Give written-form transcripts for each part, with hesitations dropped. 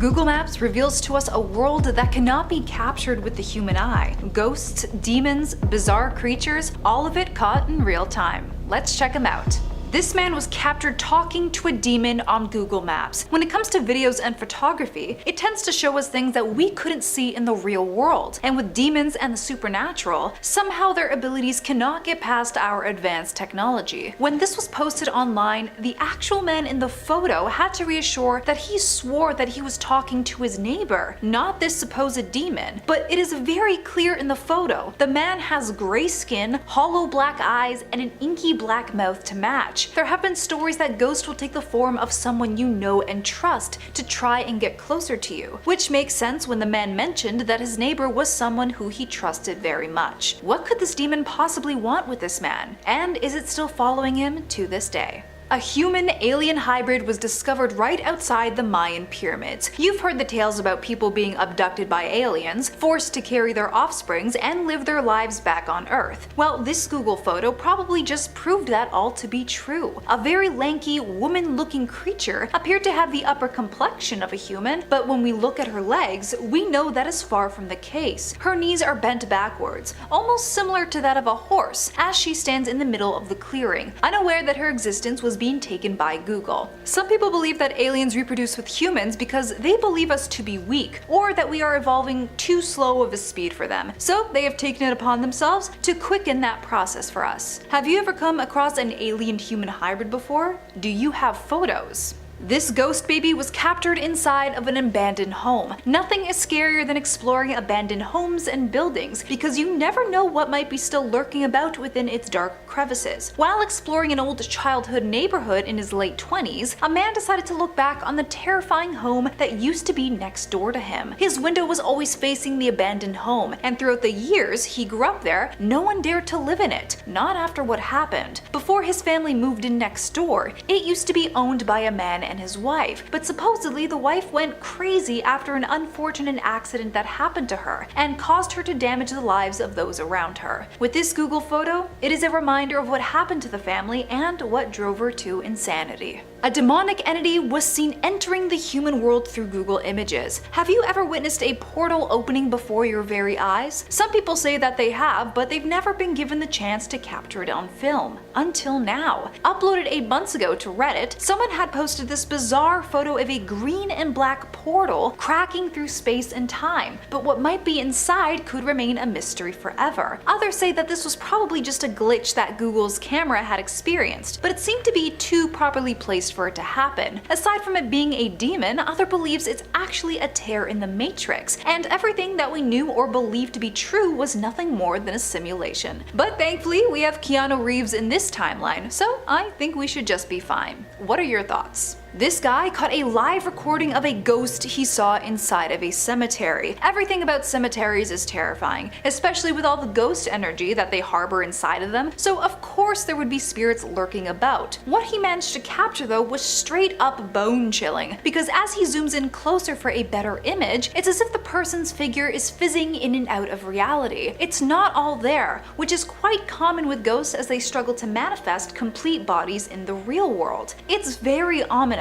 Google Maps reveals to us a world that cannot be captured with the human eye. Ghosts, demons, bizarre creatures, all of it caught in real time. Let's check them out. This man was captured talking to a demon on Google Maps. When it comes to videos and photography, it tends to show us things that we couldn't see in the real world. And with demons and the supernatural, somehow their abilities cannot get past our advanced technology. When this was posted online, the actual man in the photo had to reassure that he swore that he was talking to his neighbor, not this supposed demon. But it is very clear in the photo. The man has gray skin, hollow black eyes, and an inky black mouth to match. There have been stories that ghosts will take the form of someone you know and trust to try and get closer to you, which makes sense when the man mentioned that his neighbor was someone who he trusted very much. What could this demon possibly want with this man? And is it still following him to this day? A human-alien hybrid was discovered right outside the Mayan pyramids. You've heard the tales about people being abducted by aliens, forced to carry their offsprings and live their lives back on Earth. Well, this Google photo probably just proved that all to be true. A very lanky, woman-looking creature appeared to have the upper complexion of a human, but when we look at her legs, we know that is far from the case. Her knees are bent backwards, almost similar to that of a horse, as she stands in the middle of the clearing, unaware that her existence was being taken by Google. Some people believe that aliens reproduce with humans because they believe us to be weak, or that we are evolving too slow of a speed for them, so they have taken it upon themselves to quicken that process for us. Have you ever come across an alien-human hybrid before? Do you have photos? This ghost baby was captured inside of an abandoned home. Nothing is scarier than exploring abandoned homes and buildings because you never know what might be still lurking about within its dark crevices. While exploring an old childhood neighborhood in his late 20s, a man decided to look back on the terrifying home that used to be next door to him. His window was always facing the abandoned home, and throughout the years he grew up there, no one dared to live in it, not after what happened. Before his family moved in next door, it used to be owned by a man and his wife, but supposedly the wife went crazy after an unfortunate accident that happened to her and caused her to damage the lives of those around her. With this Google photo, it is a reminder of what happened to the family and what drove her to insanity. A demonic entity was seen entering the human world through Google Images. Have you ever witnessed a portal opening before your very eyes? Some people say that they have, but they've never been given the chance to capture it on film. Until now. Uploaded 8 months ago to Reddit, someone had posted this bizarre photo of a green and black portal cracking through space and time, but what might be inside could remain a mystery forever. Others say that this was probably just a glitch that Google's camera had experienced, but it seemed to be too properly placed for it to happen. Aside from it being a demon, other believes it's actually a tear in the matrix, and everything that we knew or believed to be true was nothing more than a simulation. But thankfully, we have Keanu Reeves in this timeline, so I think we should just be fine. What are your thoughts? This guy caught a live recording of a ghost he saw inside of a cemetery. Everything about cemeteries is terrifying, especially with all the ghost energy that they harbor inside of them, so of course there would be spirits lurking about. What he managed to capture though was straight up bone chilling, because as he zooms in closer for a better image, it's as if the person's figure is fizzing in and out of reality. It's not all there, which is quite common with ghosts as they struggle to manifest complete bodies in the real world. It's very ominous,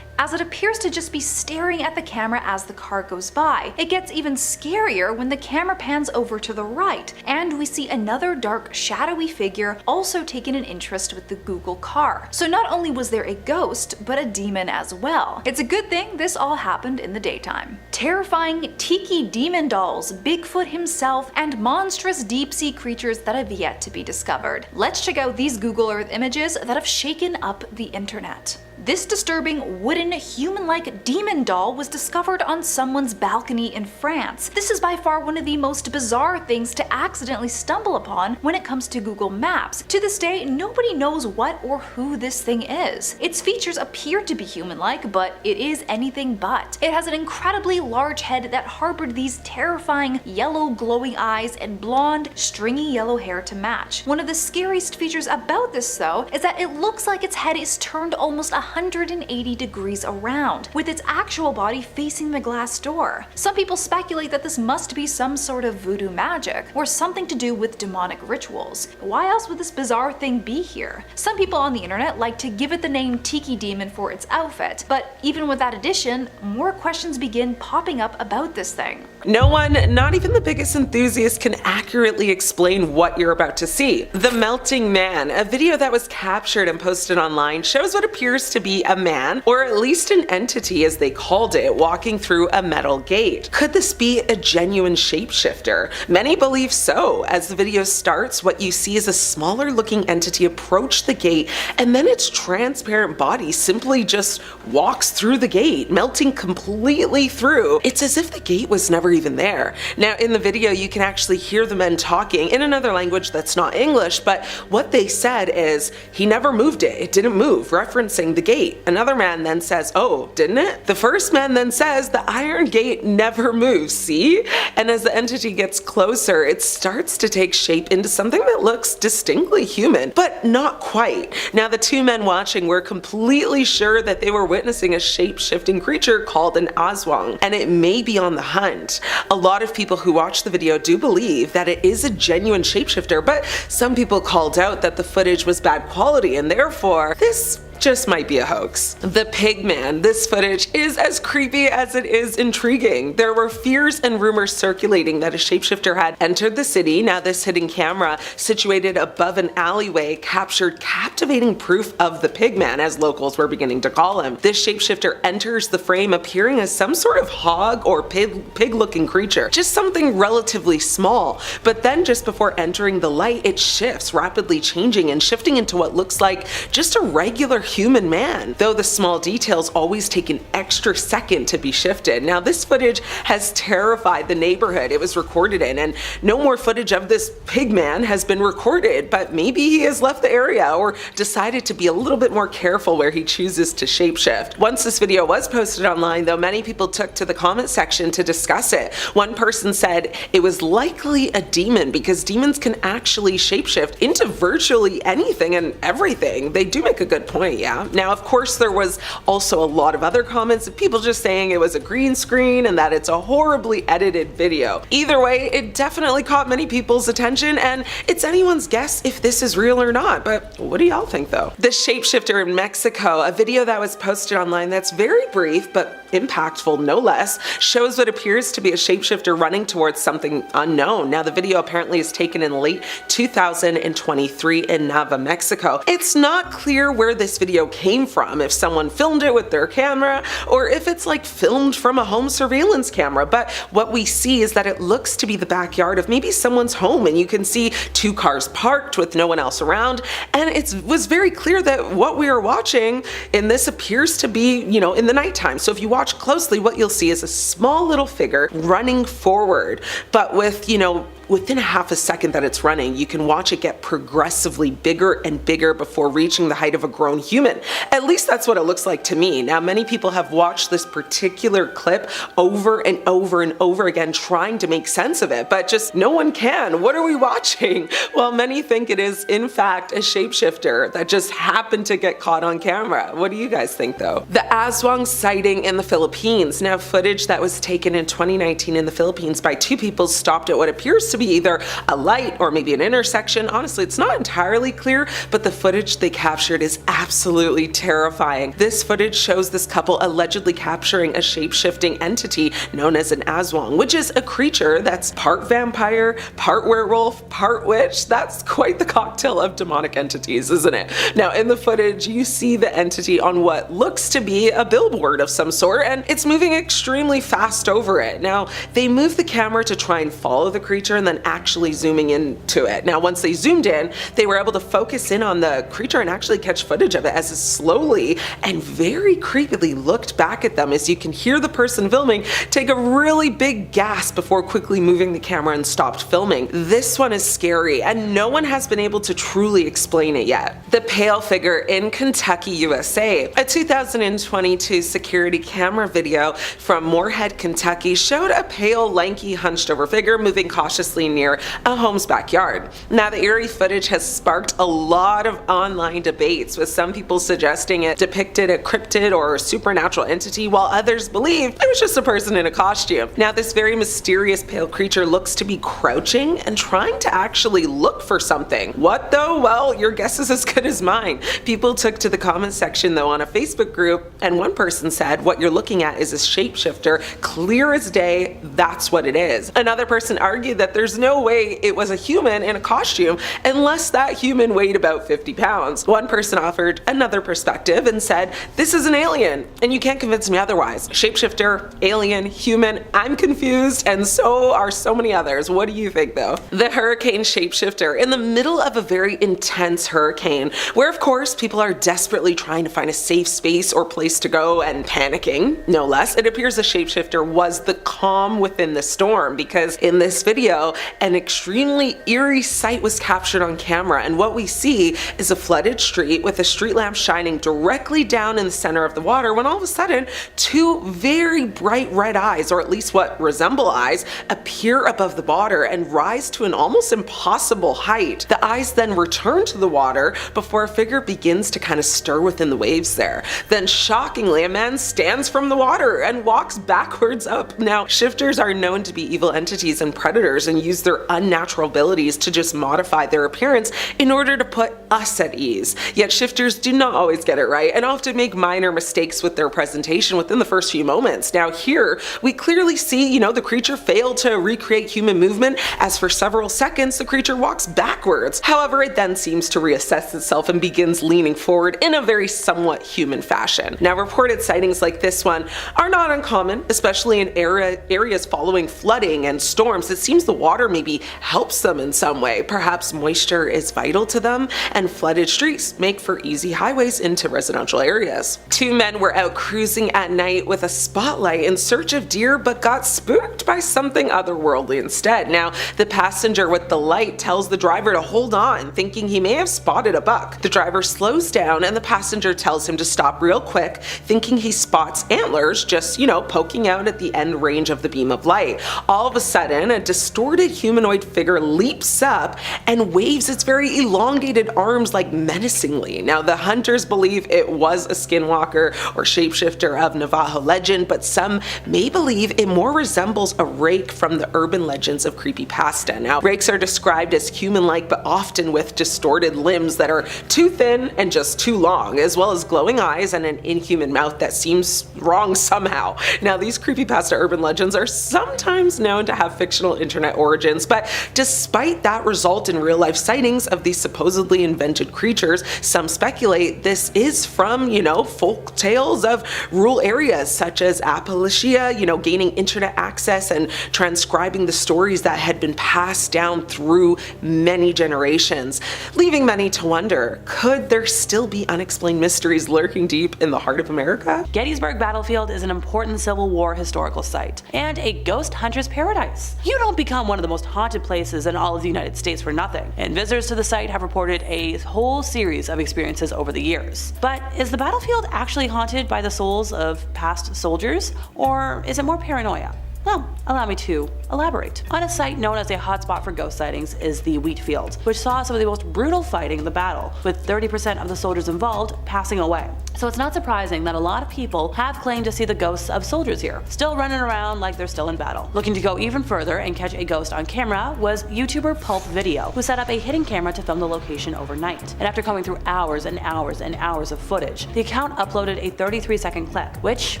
as it appears to just be staring at the camera as the car goes by. It gets even scarier when the camera pans over to the right, and we see another dark, shadowy figure also taking an interest with the Google car. So not only was there a ghost, but a demon as well. It's a good thing this all happened in the daytime. Terrifying tiki demon dolls, Bigfoot himself, and monstrous deep-sea creatures that have yet to be discovered. Let's check out these Google Earth images that have shaken up the internet. This disturbing wooden human-like demon doll was discovered on someone's balcony in France. This is by far one of the most bizarre things to accidentally stumble upon when it comes to Google Maps. To this day, nobody knows what or who this thing is. Its features appear to be human-like, but it is anything but. It has an incredibly large head that harbored these terrifying yellow glowing eyes and blonde, stringy yellow hair to match. One of the scariest features about this though is that it looks like its head is turned almost 180 180 degrees around, with its actual body facing the glass door. Some people speculate that this must be some sort of voodoo magic, or something to do with demonic rituals. Why else would this bizarre thing be here? Some people on the internet like to give it the name Tiki Demon for its outfit, but even with that addition, more questions begin popping up about this thing. No one, not even the biggest enthusiast, can accurately explain what you're about to see. The Melting Man, a video that was captured and posted online, shows what appears to be a man, or at least an entity as they called it, walking through a metal gate. Could this be a genuine shapeshifter? Many believe so. As the video starts, what you see is a smaller looking entity approach the gate, and then its transparent body simply just walks through the gate, melting completely through. It's as if the gate was never even there. Now in the video you can actually hear the men talking in another language that's not English, but what they said is, "He never moved it, it didn't move," referencing the gate. Another man then says, "Oh, didn't it?" The first man then says, "The iron gate never moves, see?" And as the entity gets closer, it starts to take shape into something that looks distinctly human, but not quite. Now the two men watching were completely sure that they were witnessing a shape-shifting creature called an Aswang, and it may be on the hunt. A lot of people who watch the video do believe that it is a genuine shapeshifter, but some people called out that the footage was bad quality and therefore this just might be a hoax. The Pigman. This footage is as creepy as it is intriguing. There were fears and rumors circulating that a shapeshifter had entered the city. Now this hidden camera, situated above an alleyway, captured captivating proof of the Pigman, as locals were beginning to call him. This shapeshifter enters the frame appearing as some sort of hog or pig-looking creature, just something relatively small. But then just before entering the light, it shifts, rapidly changing and shifting into what looks like just a regular human man, though the small details always take an extra second to be shifted. Now this footage has terrified the neighborhood it was recorded in, and no more footage of this Pigman has been recorded, but maybe he has left the area or decided to be a little bit more careful where he chooses to shapeshift. Once this video was posted online though, many people took to the comment section to discuss it. One person said it was likely a demon because demons can actually shapeshift into virtually anything and everything. They do make a good point. Yeah. Now, of course, there was also a lot of other comments of people just saying it was a green screen and that it's a horribly edited video. Either way, it definitely caught many people's attention, and it's anyone's guess if this is real or not. But what do y'all think though? The shapeshifter in Mexico, a video that was posted online that's very brief but impactful no less, shows what appears to be a shapeshifter running towards something unknown. Now the video apparently is taken in late 2023 in Nava, Mexico. It's not clear where this video came from, if someone filmed it with their camera or if it's like filmed from a home surveillance camera, but what we see is that it looks to be the backyard of maybe someone's home, and you can see two cars parked with no one else around, and it was very clear that what we are watching in this appears to be, you know, in the nighttime. So if you watch closely, what you'll see is a small little figure running forward, but with, you know, within a half a second that it's running, you can watch it get progressively bigger and bigger before reaching the height of a grown human. At least that's what it looks like to me. Now, many people have watched this particular clip over and over and over again trying to make sense of it, but just no one can. What are we watching? Well, many think it is in fact a shapeshifter that just happened to get caught on camera. What do you guys think though? The Aswang sighting in the Philippines. Now, footage that was taken in 2019 in the Philippines by two people stopped at what appears to be either a light or maybe an intersection. Honestly, it's not entirely clear, but the footage they captured is absolutely terrifying. This footage shows this couple allegedly capturing a shape-shifting entity known as an Aswang, which is a creature that's part vampire, part werewolf, part witch. That's quite the cocktail of demonic entities, isn't it? Now, in the footage, you see the entity on what looks to be a billboard of some sort, and it's moving extremely fast over it. Now, they move the camera to try and follow the creature and then actually zooming into it. Now, once they zoomed in, they were able to focus in on the creature and actually catch footage of it as it slowly and very creepily looked back at them, as you can hear the person filming take a really big gasp before quickly moving the camera and stopped filming. This one is scary, and no one has been able to truly explain it yet. The pale figure in Kentucky, USA. A 2022 security camera video from Moorhead, Kentucky showed a pale, lanky, hunched over figure moving cautiously obviously near a home's backyard. Now, the eerie footage has sparked a lot of online debates, with some people suggesting it depicted a cryptid or supernatural entity, while others believe it was just a person in a costume. Now, this very mysterious pale creature looks to be crouching and trying to actually look for something. What though? Well, your guess is as good as mine. People took to the comment section though on a Facebook group, and one person said, "What you're looking at is a shapeshifter, clear as day, that's what it is." Another person argued that there's no way it was a human in a costume unless that human weighed about 50 pounds. One person offered another perspective and said, "This is an alien, and you can't convince me otherwise." Shapeshifter, alien, human, I'm confused, and so are so many others. What do you think though? The hurricane shapeshifter in the middle of a very intense hurricane, where of course people are desperately trying to find a safe space or place to go and panicking, no less. It appears the shapeshifter was the calm within the storm, because in this video, an extremely eerie sight was captured on camera, and what we see is a flooded street with a street lamp shining directly down in the center of the water, when all of a sudden two very bright red eyes, or at least what resemble eyes, appear above the water and rise to an almost impossible height. The eyes then return to the water before a figure begins to kind of stir within the waves there. Then shockingly, a man stands from the water and walks backwards up. Now, shifters are known to be evil entities and predators and use their unnatural abilities to just modify their appearance in order to put us at ease. Yet shifters do not always get it right and often make minor mistakes with their presentation within the first few moments. Now here, we clearly see, the creature failed to recreate human movement, as for several seconds the creature walks backwards. However, it then seems to reassess itself and begins leaning forward in a very somewhat human fashion. Now, reported sightings like this one are not uncommon, especially in areas following flooding and storms. It seems the water maybe helps them in some way. Perhaps moisture is vital to them, and flooded streets make for easy highways into residential areas. Two men were out cruising at night with a spotlight in search of deer, but got spooked by something otherworldly instead. Now, the passenger with the light tells the driver to hold on, thinking he may have spotted a buck. The driver slows down and the passenger tells him to stop real quick, thinking he spots antlers just, poking out at the end range of the beam of light. All of a sudden, a distorted humanoid figure leaps up and waves its very elongated arms like menacingly. Now, the hunters believe it was a skinwalker or shapeshifter of Navajo legend, but some may believe it more resembles a rake from the urban legends of creepypasta. Now, rakes are described as human-like, but often with distorted limbs that are too thin and just too long, as well as glowing eyes and an inhuman mouth that seems wrong somehow. Now, these creepypasta urban legends are sometimes known to have fictional internet origins, but despite that result in real-life sightings of these supposedly invented creatures, some speculate this is from, folk tales of rural areas such as Appalachia, gaining internet access and transcribing the stories that had been passed down through many generations, leaving many to wonder, could there still be unexplained mysteries lurking deep in the heart of America? Gettysburg battlefield is an important Civil War historical site and a ghost hunter's paradise. You don't become one of the most haunted places in all of the United States for nothing, and visitors to the site have reported a whole series of experiences over the years. But is the battlefield actually haunted by the souls of past soldiers, or is it more paranoia? Well, allow me to elaborate. On a site known as a hotspot for ghost sightings is the wheat field, which saw some of the most brutal fighting in the battle, with 30% of the soldiers involved passing away. So it's not surprising that a lot of people have claimed to see the ghosts of soldiers here, still running around like they're still in battle. Looking to go even further and catch a ghost on camera was YouTuber Pulp Video, who set up a hidden camera to film the location overnight. And after combing through hours and hours and hours of footage, the account uploaded a 33-second clip, which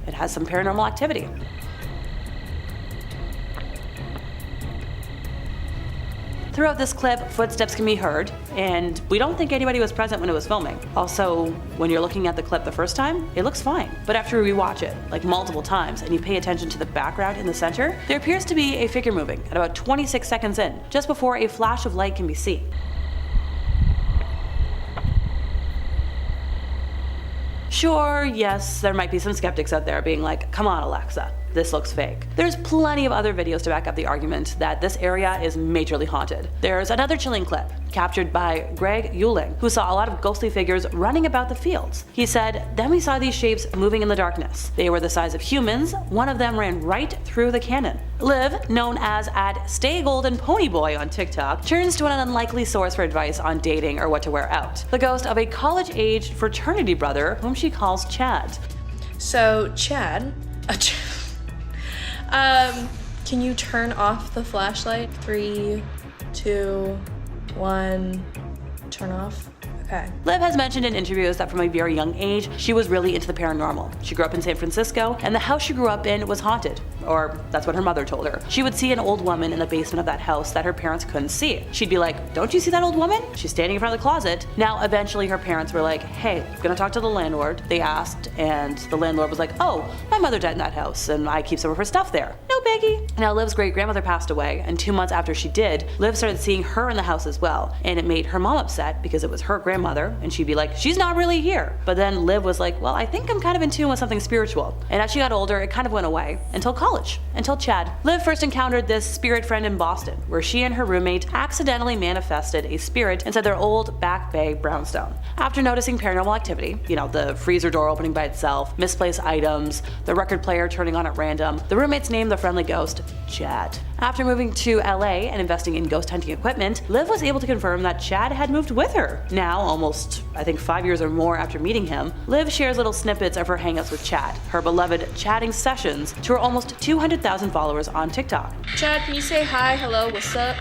it has some paranormal activity. Throughout this clip, footsteps can be heard, and we don't think anybody was present when it was filming. Also, when you're looking at the clip the first time, it looks fine. But after you rewatch it, like multiple times, and you pay attention to the background in the center, there appears to be a figure moving at about 26 seconds in, just before a flash of light can be seen. Sure, yes, there might be some skeptics out there being like, come on Alexa, this looks fake. There's plenty of other videos to back up the argument that this area is majorly haunted. There's another chilling clip captured by Greg Euling, who saw a lot of ghostly figures running about the fields. He said, "Then we saw these shapes moving in the darkness. They were the size of humans. One of them ran right through the cannon." Liv, known as @StayGoldenPonyBoy on TikTok, turns to an unlikely source for advice on dating or what to wear out. The ghost of a college-aged fraternity brother whom she calls Chad. So, Chad, can you turn off the flashlight? 3, 2, 1, turn off. Okay. Liv has mentioned in interviews that from a very young age, she was really into the paranormal. She grew up in San Francisco, and the house she grew up in was haunted. Or that's what her mother told her. She would see an old woman in the basement of that house that her parents couldn't see. She'd be like, "Don't you see that old woman? She's standing in front of the closet." Now, eventually her parents were like, "Hey, I'm gonna talk to the landlord." They asked, and the landlord was like, "Oh, my mother died in that house, and I keep some of her stuff there. No biggie." Now, Liv's great-grandmother passed away, and 2 months after she did, Liv started seeing her in the house as well, and it made her mom upset because it was her grandmother, and she'd be like, "She's not really here." But then Liv was like, "Well, I think I'm kind of in tune with something spiritual." And as she got older, it kind of went away until college, until Chad. Liv first encountered this spirit friend in Boston, where she and her roommate accidentally manifested a spirit inside their old Back Bay brownstone. After noticing paranormal activity, the freezer door opening by itself, misplaced items, the record player turning on at random, the roommates named the friendly ghost Chad. After moving to LA and investing in ghost hunting equipment, Liv was able to confirm that Chad had moved with her. Now, almost, 5 years or more after meeting him, Liv shares little snippets of her hangouts with Chad, her beloved chatting sessions, to her almost 200,000 followers on TikTok. Chad, can you say hi, hello, what's up?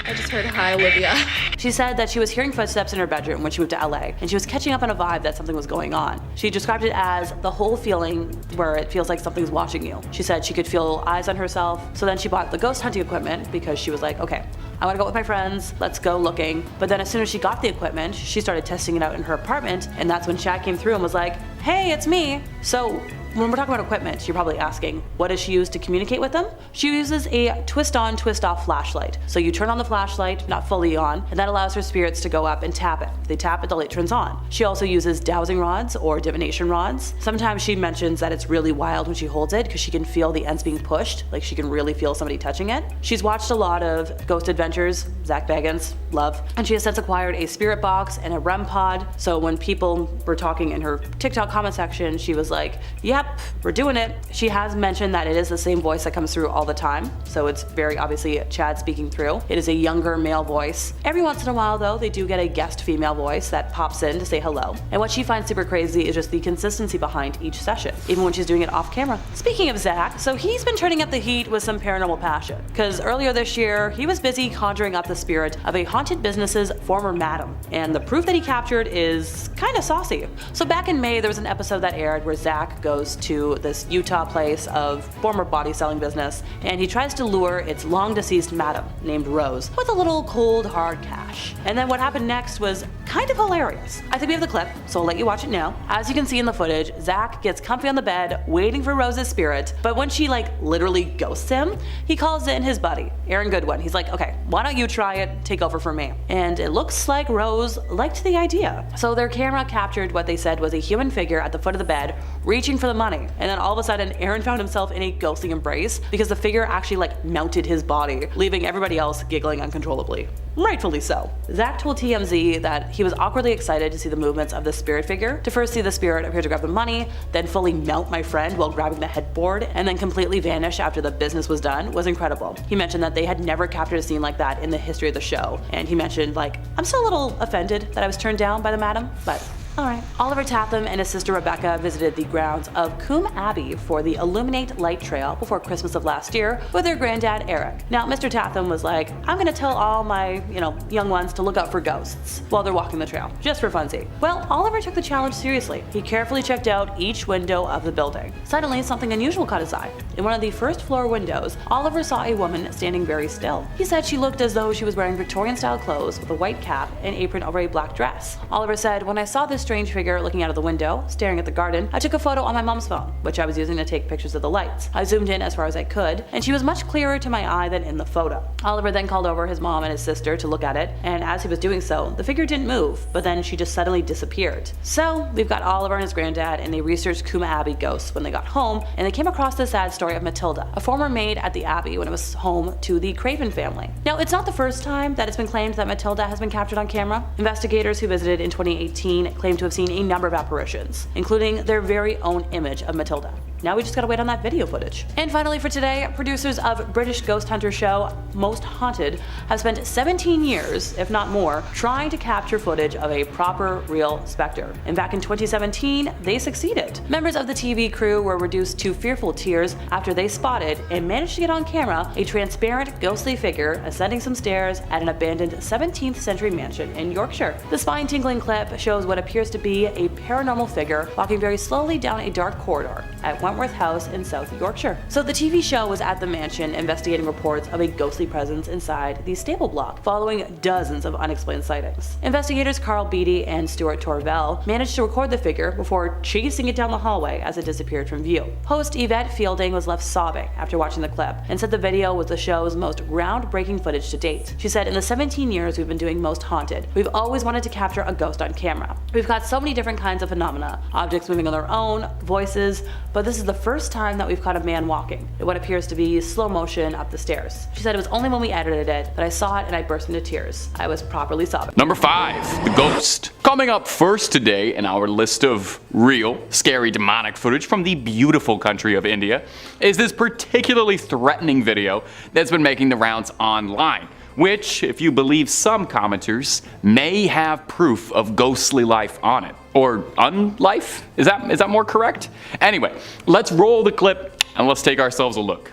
I just heard hi, Olivia. She said that she was hearing footsteps in her bedroom when she moved to LA, and she was catching up on a vibe that something was going on. She described it as the whole feeling where it feels like something's watching you. She said she could feel eyes on herself, so then she bought the ghost hunting equipment because she was like, okay, I want to go with my friends, let's go looking. But then as soon as she got the equipment, she started testing it out in her apartment, and that's when Chad came through and was like, "Hey, it's me." So when we're talking about equipment, you're probably asking, what does she use to communicate with them? She uses a twist-on, twist-off flashlight. So you turn on the flashlight, not fully on, and that allows her spirits to go up and tap it. If they tap it, the light turns on. She also uses dowsing rods or divination rods. Sometimes she mentions that it's really wild when she holds it because she can feel the ends being pushed, like she can really feel somebody touching it. She's watched a lot of Ghost Adventures, Zach Bagans, love, and she has since acquired a spirit box and a REM pod. So when people were talking in her TikTok comment section, she was like, "Yep, we're doing it." She has mentioned that it is the same voice that comes through all the time, so it's very obviously Chad speaking through. It is a younger male voice. Every once in a while though, they do get a guest female voice that pops in to say hello. And what she finds super crazy is just the consistency behind each session, even when she's doing it off camera. Speaking of Zach, so he's been turning up the heat with some paranormal passion, because earlier this year, he was busy conjuring up the spirit of a haunted business's former madam, and the proof that he captured is kinda saucy. So back in May, there was an episode that aired where Zach goes to this Utah place of former body selling business, and he tries to lure its long deceased madam named Rose with a little cold hard cash. And then what happened next was kind of hilarious. I think we have the clip, so I'll let you watch it now. As you can see in the footage, Zach gets comfy on the bed waiting for Rose's spirit, but when she literally ghosts him, he calls in his buddy, Aaron Goodwin. He's like, "Okay, why don't you try it, take over for me?" And it looks like Rose liked the idea. So their camera captured what they said was a human figure at the foot of the bed reaching for the money. And then all of a sudden, Aaron found himself in a ghostly embrace because the figure actually mounted his body, leaving everybody else giggling uncontrollably. Rightfully so. Zach told TMZ that he was awkwardly excited to see the movements of the spirit figure, to first see the spirit appear to grab the money, then fully mount my friend while grabbing the headboard, and then completely vanish after the business was done was incredible. He mentioned that they had never captured a scene like that in the history of the show, and he mentioned I'm still a little offended that I was turned down by the madam, but alright. Oliver Tatham and his sister Rebecca visited the grounds of Coombe Abbey for the Illuminate Light Trail before Christmas of last year with their granddad Eric. Now, Mr. Tatham was like, "I'm gonna tell all my, young ones to look out for ghosts while they're walking the trail, just for funsies." Well, Oliver took the challenge seriously. He carefully checked out each window of the building. Suddenly, something unusual caught his eye. In one of the first floor windows, Oliver saw a woman standing very still. He said she looked as though she was wearing Victorian-style clothes with a white cap and apron over a black dress. Oliver said, "When I saw this strange figure looking out of the window, staring at the garden, I took a photo on my mom's phone, which I was using to take pictures of the lights. I zoomed in as far as I could, and she was much clearer to my eye than in the photo. Oliver then called over his mom and his sister to look at it, and as he was doing so, the figure didn't move, but then she just suddenly disappeared. So we've got Oliver and his granddad, and they researched Kuma Abbey ghosts when they got home, and they came across the sad story of Matilda, a former maid at the Abbey when it was home to the Craven family. Now, it's not the first time that it's been claimed that Matilda has been captured on camera. Investigators who visited in 2018 claimed to have seen a number of apparitions, including their very own image of Matilda. Now we just gotta wait on that video footage. And finally for today, producers of British ghost hunter show Most Haunted have spent 17 years, if not more, trying to capture footage of a proper, real specter. And back in 2017, they succeeded. Members of the TV crew were reduced to fearful tears after they spotted and managed to get on camera a transparent, ghostly figure ascending some stairs at an abandoned 17th century mansion in Yorkshire. The spine-tingling clip shows what appears to be a paranormal figure walking very slowly down a dark corridor at Wentworth House in South Yorkshire. So the TV show was at the mansion investigating reports of a ghostly presence inside the stable block, following dozens of unexplained sightings. Investigators Carl Beatty and Stuart Torvell managed to record the figure before chasing it down the hallway as it disappeared from view. Host Yvette Fielding was left sobbing after watching the clip and said the video was the show's most groundbreaking footage to date. She said, "In the 17 years we've been doing Most Haunted, we've always wanted to capture a ghost on camera. We've got so many different kinds of phenomena, objects moving on their own, voices, but this is the first time that we've caught a man walking in what appears to be slow motion up the stairs." She said, "It was only when we edited it that I saw it and I burst into tears. I was properly sobbing." Number 5, The Ghost. Coming up first today in our list of real, scary, demonic footage from the beautiful country of India is this particularly threatening video that's been making the rounds online, which, if you believe some commenters, may have proof of ghostly life on it. Or unlife? Is that more correct? Anyway, let's roll the clip and let's take ourselves a look.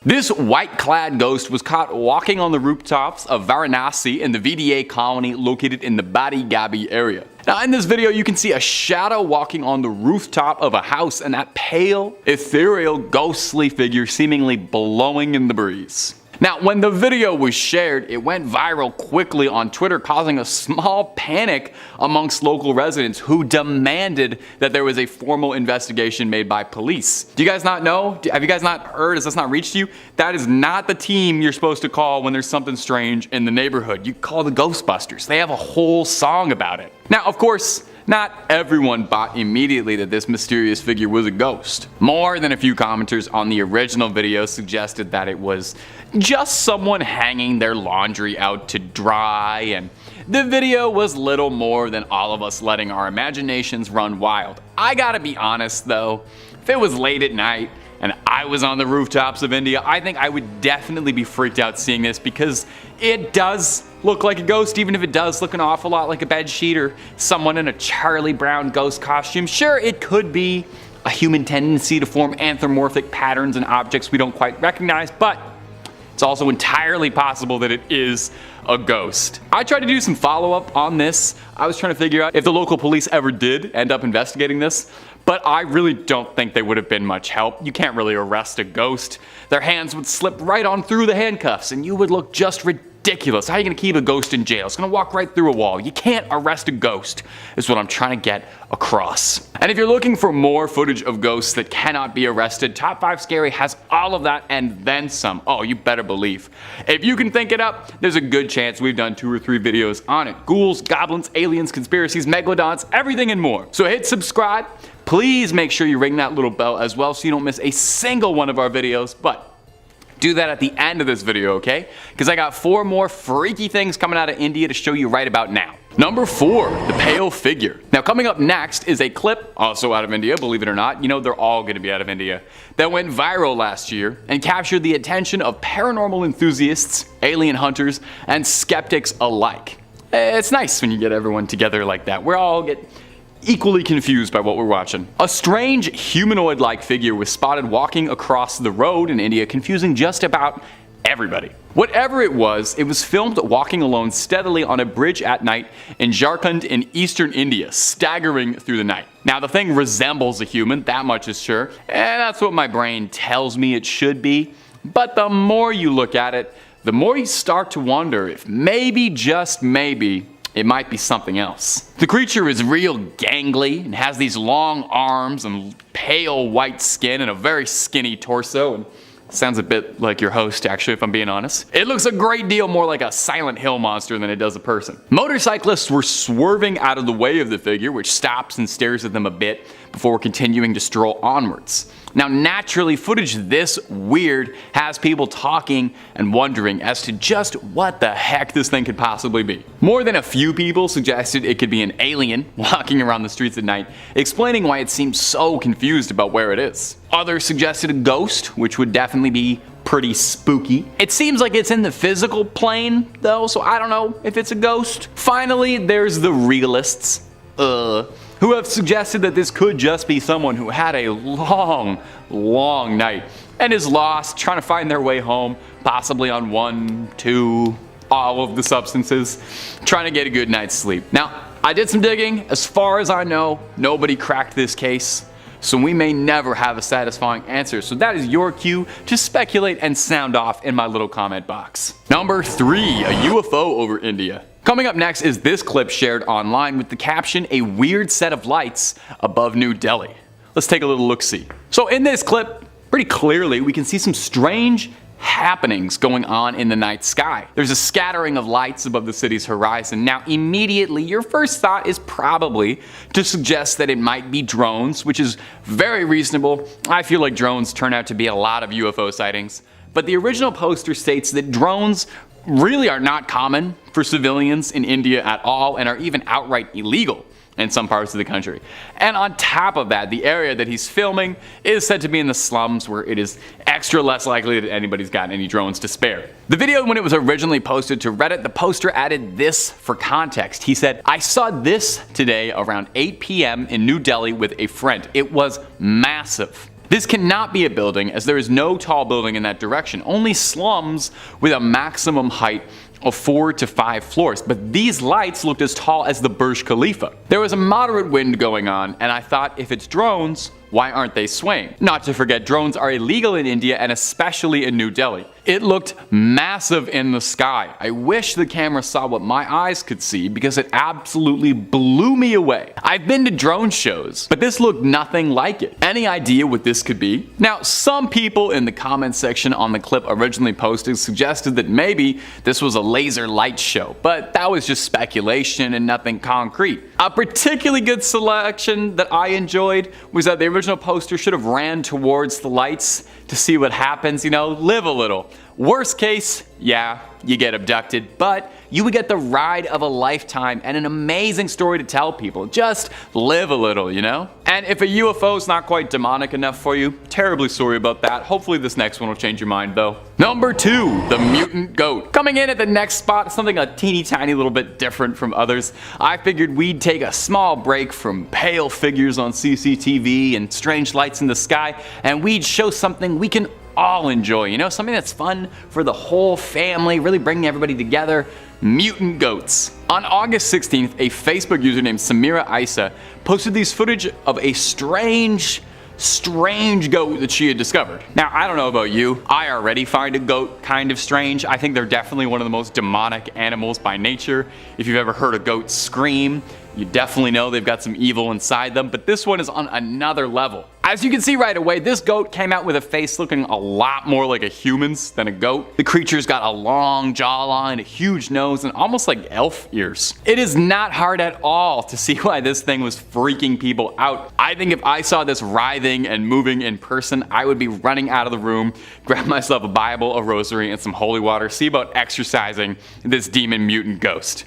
This white-clad ghost was caught walking on the rooftops of Varanasi in the VDA colony located in the Badi Gabi area. Now in this video you can see a shadow walking on the rooftop of a house and that pale, ethereal, ghostly figure seemingly blowing in the breeze. Now, when the video was shared, it went viral quickly on Twitter, causing a small panic amongst local residents who demanded that there was a formal investigation made by police. Do you guys not know? Have you guys not heard? Has this not reached you? That is not the team you're supposed to call when there's something strange in the neighborhood. You call the Ghostbusters. They have a whole song about it. Now, of course, not everyone bought immediately that this mysterious figure was a ghost. More than a few commenters on the original video suggested that it was just someone hanging their laundry out to dry, and the video was little more than all of us letting our imaginations run wild. I gotta be honest though, if it was late at night and I was on the rooftops of India, I think I would definitely be freaked out seeing this, because it does look like a ghost, even if it does look an awful lot like a bedsheet or someone in a Charlie Brown ghost costume. Sure, it could be a human tendency to form anthropomorphic patterns and objects we don't quite recognize, but it's also entirely possible that it is a ghost. I tried to do some follow-up on this. I was trying to figure out if the local police ever did end up investigating this, but I really don't think they would have been much help. You can't really arrest a ghost. Their hands would slip right on through the handcuffs and you would look just ridiculous. How are you gonna keep a ghost in jail? It's gonna walk right through a wall. You can't arrest a ghost, is what I'm trying to get across. And if you're looking for more footage of ghosts that cannot be arrested, Top 5 Scary has all of that and then some. Oh, you better believe. If you can think it up, there's a good chance we've done 2 or 3 videos on it. Ghouls, goblins, aliens, conspiracies, megalodons, everything and more. So hit subscribe. Please make sure you ring that little bell as well so you don't miss a single one of our videos, but do that at the end of this video, okay? Because I got 4 more freaky things coming out of India to show you right about now. Number 4, the pale figure. Now coming up next is a clip, also out of India, believe it or not, you know they're all gonna be out of India, that went viral last year and captured the attention of paranormal enthusiasts, alien hunters, and skeptics alike. It's nice when you get everyone together like that. We all get equally confused by what we're watching. A strange humanoid-like figure was spotted walking across the road in India, confusing just about everybody. Whatever it was filmed walking alone steadily on a bridge at night in Jharkhand in eastern India, staggering through the night. Now the thing resembles a human, that much is sure, and that's what my brain tells me it should be, but the more you look at it, the more you start to wonder if maybe, just maybe, it might be something else. The creature is real gangly and has these long arms and pale white skin and a very skinny torso, and sounds a bit like your host, actually, if I'm being honest. It looks a great deal more like a Silent Hill monster than it does a person. Motorcyclists were swerving out of the way of the figure, which stops and stares at them a bit before continuing to stroll onwards. Now, naturally, footage this weird has people talking and wondering as to just what the heck this thing could possibly be. More than a few people suggested it could be an alien walking around the streets at night, explaining why it seems so confused about where it is. Others suggested a ghost, which would definitely be pretty spooky. It seems like it's in the physical plane, though, so I don't know if it's a ghost. Finally, there's the realists. Who have suggested that this could just be someone who had a long night and is lost, trying to find their way home, possibly on 1, 2, all of the substances, trying to get a good night's sleep. Now, I did some digging. As far as I know, nobody cracked this case, so we may never have a satisfying answer. So that is your cue to speculate and sound off in my little comment box. Number 3, a UFO over India. Coming up next is this clip shared online with the caption, "A weird set of lights above New Delhi." Let's take a little look-see. So in this clip, pretty clearly we can see some strange happenings going on in the night sky. There's a scattering of lights above the city's horizon. Now immediately your first thought is probably to suggest that it might be drones, which is very reasonable. I feel like drones turn out to be a lot of UFO sightings. But the original poster states that drones really are not common for civilians in India at all and are even outright illegal in some parts of the country. And on top of that, the area that he's filming is said to be in the slums, where it is extra less likely that anybody's got any drones to spare. The video, when it was originally posted to Reddit, the poster added this for context. He said, "I saw this today around 8 p.m. in New Delhi with a friend. It was massive. This cannot be a building, as there is no tall building in that direction, only slums with a maximum height of 4 to 5 floors, but these lights looked as tall as the Burj Khalifa. There was a moderate wind going on, and I thought, if it's drones, why aren't they swaying? Not to forget, drones are illegal in India and especially in New Delhi. It looked massive in the sky. I wish the camera saw what my eyes could see because it absolutely blew me away. I've been to drone shows, but this looked nothing like it. Any idea what this could be?" Now, some people in the comment section on the clip originally posted suggested that maybe this was a laser light show, but that was just speculation and nothing concrete. A particularly good selection that I enjoyed was that the original poster should have ran towards the lights to see what happens, you know, live a little. Worst case, yeah, you get abducted, but you would get the ride of a lifetime and an amazing story to tell people. Just live a little, you know? And if a UFO is not quite demonic enough for you, terribly sorry about that. Hopefully this next one will change your mind though. Number 2, the Mutant Goat. Coming in at the next spot, something a teeny tiny little bit different from others. I figured we'd take a small break from pale figures on CCTV and strange lights in the sky, and we'd show something we can all enjoy, you know, something that's fun for the whole family, really bringing everybody together. Mutant goats. On August 16th, a Facebook user named Samira Isa posted these footage of a strange goat that she had discovered. Now, I don't know about you, I already find a goat kind of strange. I think they're definitely one of the most demonic animals by nature. If you've ever heard a goat scream, you definitely know they've got some evil inside them, but this one is on another level. As you can see right away, this goat came out with a face looking a lot more like a human's than a goat. The creature's got a long jawline, a huge nose, and almost like elf ears. It is not hard at all to see why this thing was freaking people out. I think if I saw this writhing and moving in person, I would be running out of the room, grab myself a Bible, a rosary, and some holy water, see about exorcising this demon mutant ghost.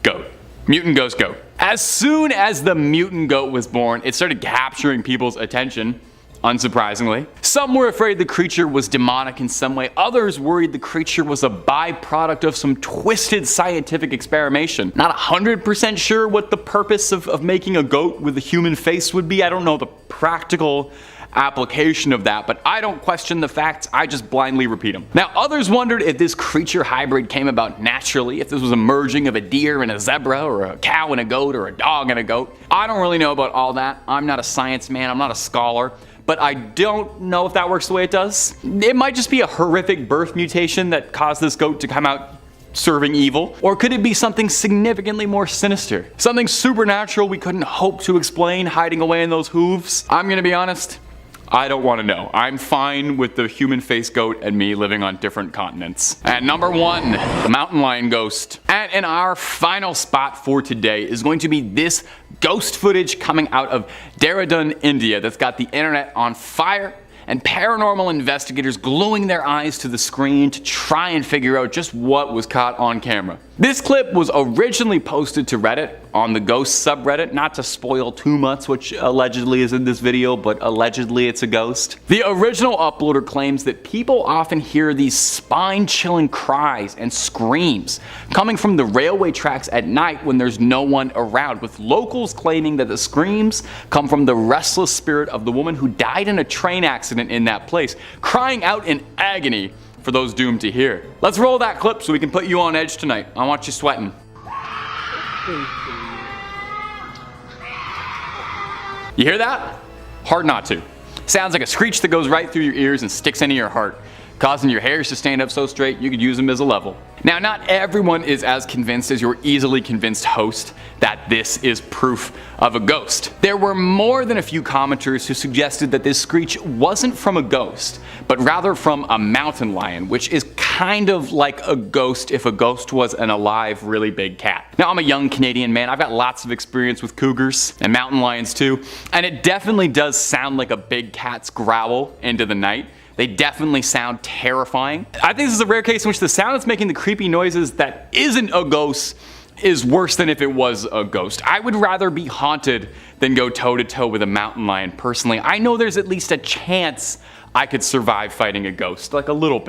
Goat. Mutant ghost goat. As soon as the mutant goat was born, it started capturing people's attention, unsurprisingly. Some were afraid the creature was demonic in some way. Others worried the creature was a byproduct of some twisted scientific experimentation. Not 100% sure what the purpose of making a goat with a human face would be. I don't know the practical application of that, but I don't question the facts, I just blindly repeat them. Now, others wondered if this creature hybrid came about naturally, if this was a merging of a deer and a zebra, or a cow and a goat, or a dog and a goat. I don't really know about all that. I'm not a science man, I'm not a scholar, but I don't know if that works the way it does. It might just be a horrific birth mutation that caused this goat to come out serving evil, or could it be something significantly more sinister? Something supernatural we couldn't hope to explain hiding away in those hooves? I'm gonna be honest, I don't want to know. I'm fine with the human face goat and me living on different continents. And number 1, the mountain lion ghost. And in our final spot for today is going to be this ghost footage coming out of Dehradun, India that's got the internet on fire and paranormal investigators gluing their eyes to the screen to try and figure out just what was caught on camera. This clip was originally posted to Reddit on the ghost subreddit, not to spoil too much which allegedly is in this video, but allegedly it's a ghost. The original uploader claims that people often hear these spine-chilling cries and screams coming from the railway tracks at night when there's no one around, with locals claiming that the screams come from the restless spirit of the woman who died in a train accident in that place, crying out in agony for those doomed to hear. Let's roll that clip so we can put you on edge tonight. I want you sweating. You hear that? Hard not to. Sounds like a screech that goes right through your ears and sticks into your heart, causing your hairs to stand up so straight you could use them as a level. Now, not everyone is as convinced as your easily convinced host that this is proof of a ghost. There were more than a few commenters who suggested that this screech wasn't from a ghost, but rather from a mountain lion, which is kind of like a ghost if a ghost was an alive, really big cat. Now, I'm a young Canadian man. I've got lots of experience with cougars and mountain lions too, and it definitely does sound like a big cat's growl into the night. They definitely sound terrifying. I think this is a rare case in which the sound that's making the creepy noises that isn't a ghost is worse than if it was a ghost. I would rather be haunted than go toe to toe with a mountain lion personally. I know there's at least a chance I could survive fighting a ghost, like a little bit.